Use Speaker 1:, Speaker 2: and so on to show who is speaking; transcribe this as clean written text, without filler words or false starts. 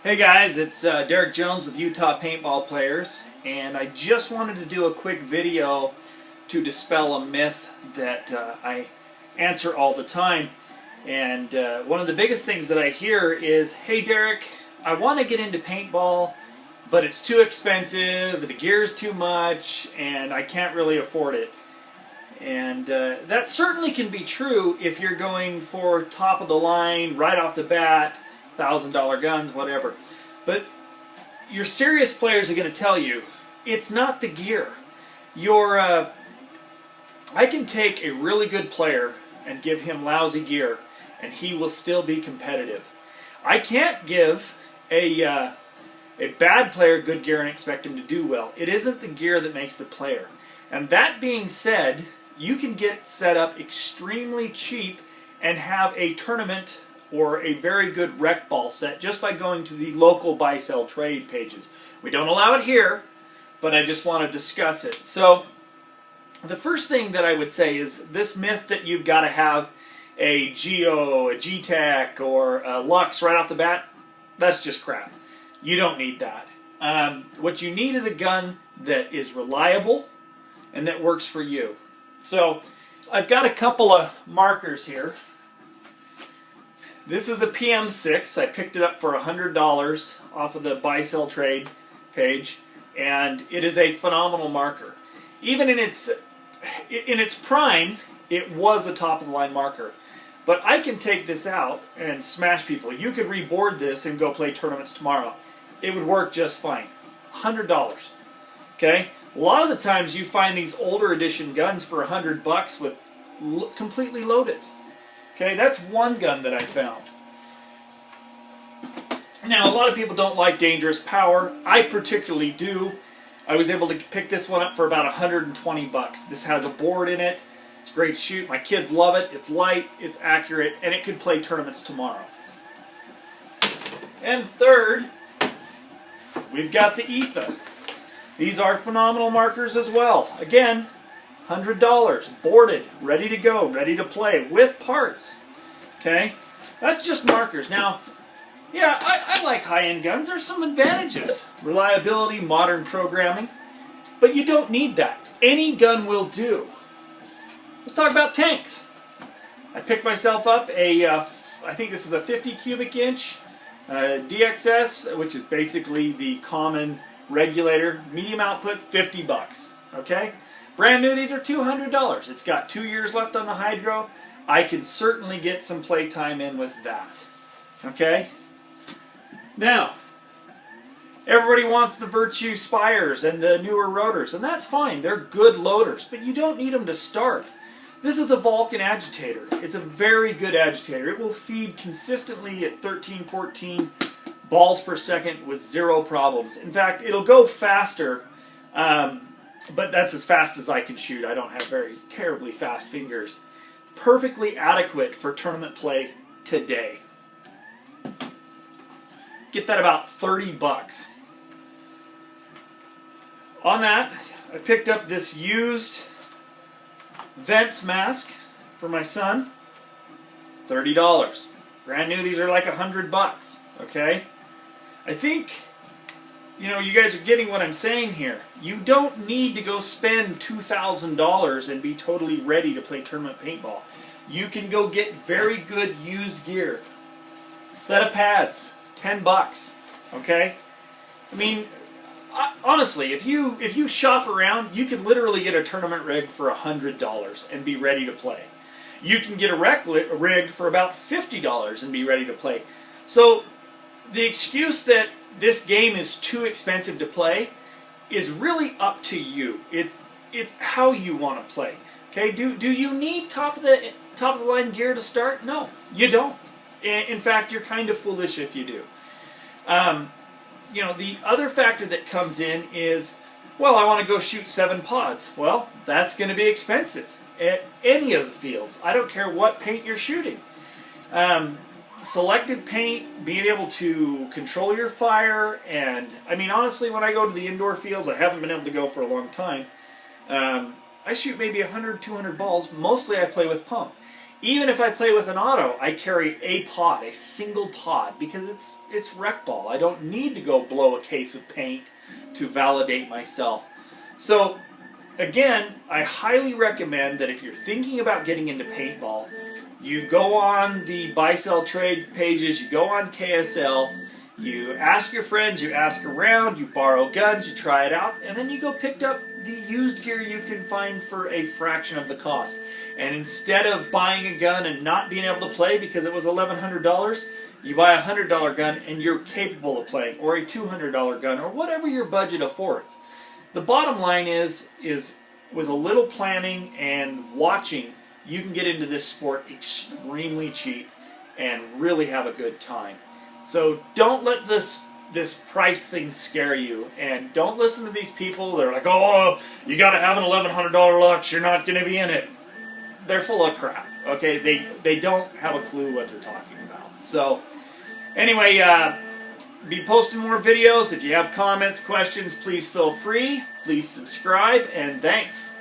Speaker 1: Hey guys, it's Derek Jones with Utah Paintball Players, and I just wanted to do a quick video to dispel a myth that I answer all the time. And one of the biggest things that I hear is, hey Derek, I want to get into paintball, but it's too expensive, the gear's too much, and I can't really afford it. And that certainly can be true if you're going for top of the line, right off the bat, $1,000 guns, whatever. But your serious players are going to tell you, it's not the gear. I can take a really good player and give him lousy gear, and he will still be competitive. I can't give a bad player good gear and expect him to do well. It isn't the gear that makes the player. And that being said, you can get set up extremely cheap and have a tournament or a very good rec ball set just by going to the local buy-sell trade pages. We don't allow it here, but I just want to discuss it. So the first thing that I would say is this myth that you've got to have a Geo, a G-Tech, or a Lux right off the bat, that's just crap. You don't need that. What you need is a gun that is reliable and that works for you. So I've got a couple of markers here. This is a PM6. I picked it up for $100 off of the buy-sell trade page, and it is a phenomenal marker. Even in its prime, it was a top-of-the-line marker. But I can take this out and smash people. You could reboard this and go play tournaments tomorrow. It would work just fine. $100. Okay? A lot of the times you find these older edition guns for $100 with completely loaded. Okay, that's one gun that I found. Now, a lot of people don't like dangerous power. I particularly do. I was able to pick this one up for about $120. This has a board in it. It's great to shoot. My kids love it. It's light, it's accurate, and it could play tournaments tomorrow. And third, we've got the Etha. These are phenomenal markers as well. Again, $100, boarded, ready to go, ready to play, with parts. Okay? That's just markers. Now, yeah, I like high-end guns. There's some advantages. Reliability, modern programming. But you don't need that. Any gun will do. Let's talk about tanks. I picked myself up I think this is a 50 cubic inch DXS, which is basically the common regulator. Medium output, $50. Okay? Brand new, these are $200. It's got 2 years left on the hydro. I can certainly get some play time in with that. Okay? Now, everybody wants the Virtue Spires and the newer rotors, and that's fine. They're good loaders, but you don't need them to start. This is a Vulcan agitator. It's a very good agitator. It will feed consistently at 13, 14 balls per second with zero problems. In fact, it'll go faster, but that's as fast as I can shoot. I don't have very terribly fast fingers. Perfectly adequate for tournament play today. Get that about $30. On that, I picked up this used Vents mask for my son. $30. Brand new, these are like $100. Okay? I think, you know, you guys are getting what I'm saying here. You don't need to go spend $2,000 and be totally ready to play tournament paintball. You can go get very good used gear. Set of pads, $10. Okay? I mean, honestly, if you shop around, you can literally get a tournament rig for $100 and be ready to play. You can get a rig for about $50 and be ready to play. So the excuse that this game is too expensive to play is really up to you. It's how you want to play. Okay? Do you need top of the line gear to start? No, you don't. In fact, you're kind of foolish if you do. You know, the other factor that comes in is, well, I want to go shoot 7 pods. Well, that's going to be expensive at any of the fields. I don't care what paint you're shooting. Selective paint, being able to control your fire, and I mean, honestly, when I go to the indoor fields, I haven't been able to go for a long time. I shoot maybe 100, 200 balls. Mostly I play with pump. Even if I play with an auto, I carry a pod, a single pod, because it's rec ball. I don't need to go blow a case of paint to validate myself. So again, I highly recommend that if you're thinking about getting into paintball, you go on the buy-sell trade pages, you go on KSL, you ask your friends, you ask around, you borrow guns, you try it out, and then you go pick up the used gear you can find for a fraction of the cost. And instead of buying a gun and not being able to play because it was $1,100, you buy a $100 gun and you're capable of playing, or a $200 gun, or whatever your budget affords. The bottom line is with a little planning and watching, you can get into this sport extremely cheap and really have a good time. So don't let this price thing scare you, and don't listen to these people that are like, oh, you got to have an $1,100 Lux, you're not going to be in it. They're full of crap, okay? They don't have a clue what they're talking about. So anyway, be posting more videos. If you have comments, questions, please feel free. Please subscribe, and thanks.